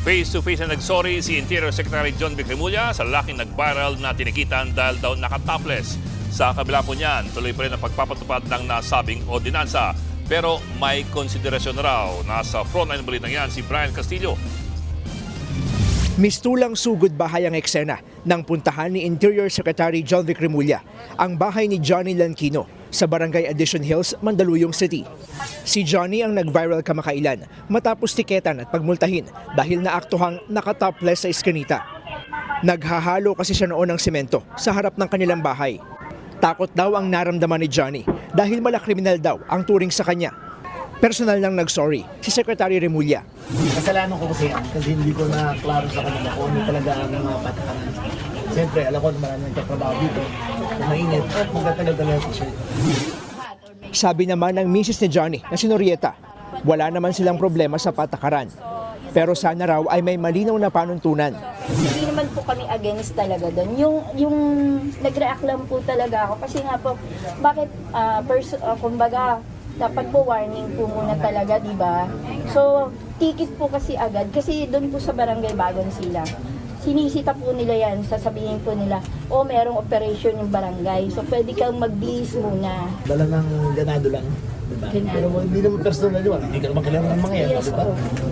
Face-to-face na nagsorry si Interior Secretary John Vic Remulla sa lalaking nag-viral na tinikitan dahil daw nakatopless. Sa kabila po niyan, tuloy pa rin ang pagpapatupad ng nasabing ordinansa. Pero may konsiderasyon na raw. Nasa frontline ng balitang yan si Brian Castillo. Mistulang sugod bahay ang eksena ng puntahan ni Interior Secretary John Vic Remulla ang bahay ni Johnny Lanquino sa Barangay Addition Hills, Mandaluyong City. Si Johnny ang nag-viral kamakailan matapos tiketan at pagmultahin dahil naaktuhang nakatopless sa iskinita. Naghahalo kasi siya noon ng semento sa harap ng kanilang bahay. Takot daw ang naramdaman ni Johnny dahil malakriminal daw ang turing sa kanya. Personal nang nag-sorry si Secretary Remulla. Kasalanan ko kasi yan kasi hindi ko na klaro sa kanila kung ano talaga ang mga patakaran. Siyempre, alam ko na maraming nagtatrabaho dito. Kung mainit, magtatagal-tagal sa shirt. Sabi naman ng misis ni Johnny na si Norieta, wala naman silang problema sa patakaran. Pero sana raw ay may malinaw na panuntunan. Hindi naman po kami against talaga doon. Yung nag-react lang po talaga ako kasi nga po, bakit kumbaga, dapat po warning po muna talaga, di ba? So, ticket po kasi agad kasi doon po sa Barangay Bagon sila. Sinisita po nila yan, sasabihin po nila, merong operation yung barangay. So, pwede kang mag-bihis muna. Dala ng ganado lang. Diba? Pero hindi naman personal yun. Hindi ka naman kilala ng mga yan. Yes, diba?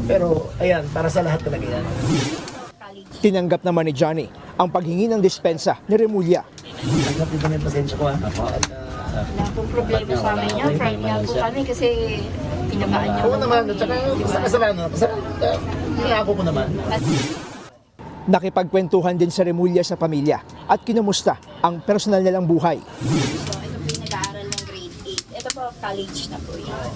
Pero, ayan, para sa lahat talaga yan. Tinanggap naman ni Johnny ang paghingi ng dispensa ni Remulla. Tanggap din naman yung pasensya ko. Wala pong problema sa amin yan. Friend nga po kami kasi pinamaan niyo. Oo naman, at saka sa kasalanan, nangako ko naman. Nakipagkwentuhan din sa Remulla sa pamilya at kinumusta ang personal nilang buhay. So, ito po yung nag-aaral ng grade 8. Ito po, college na po yan.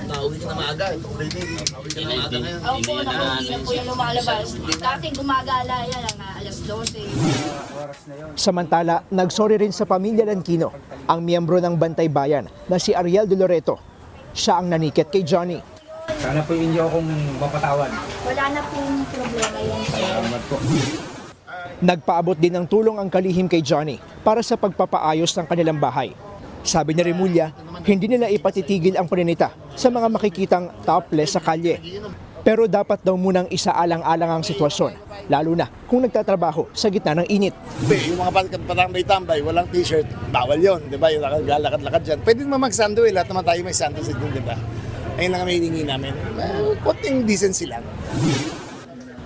Nauwi ka na maaga. Nauwi ka na maaga ngayon. Opo, nakauwi na po yung lumalabas. Dati gumagala yan alas 12. Samantala, nagsorry rin sa pamilya Lanquino ang miyembro ng Bantay Bayan na si Ariel De Loreto. Siya ang nanikit kay Johnny. Sana po inyo akong mapatawad. Wala na pong problema yan. Salamat po. Nagpaabot din ng tulong ang kalihim kay Johnny para sa pagpapaayos ng kanilang bahay. Sabi ni Remulla, hindi nila ipatitigil ang paninita sa mga makikitang topless sa kalye. Pero dapat daw munang isaalang-alang ang sitwasyon, lalo na kung nagtatrabaho sa gitna ng init. Yung mga patambay-tambay, walang t-shirt, bawal yun, di ba? Yung lakad-lakad dyan. Pwede naman mag-sando lahat naman tayo may sando sa dito, di ba? Ayun lang ang hiningi namin. Konting decency lang.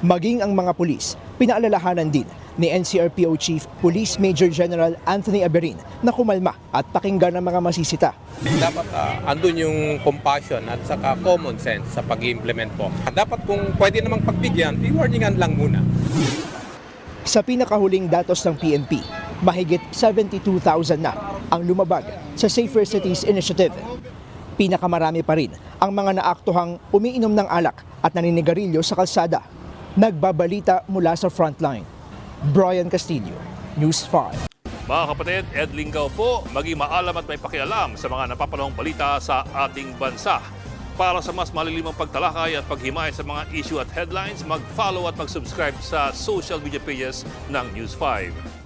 Maging ang mga pulis, pinaalalahanan din ni NCRPO Chief Police Major General Anthony Aberin na kumalma at pakinggan ang mga masisita. Dapat andun yung compassion at saka common sense sa pag-implement po. Dapat kung pwede namang pagbigyan, i-warningan lang muna. Sa pinakahuling datos ng PNP, mahigit 72,000 na ang lumabag sa Safer Cities Initiative. Pinakamarami pa rin ang mga naaktuhang umiinom ng alak at naninigarilyo sa kalsada. Nagbabalita mula sa frontline. Brian Castillo, News 5. Mga kapatid, Ed Lingaw po, maging maalam at may pakialam sa mga napapanahong balita sa ating bansa. Para sa mas malilimang pagtalakay at paghimay sa mga issue at headlines, mag-follow at mag-subscribe sa social media pages ng News 5.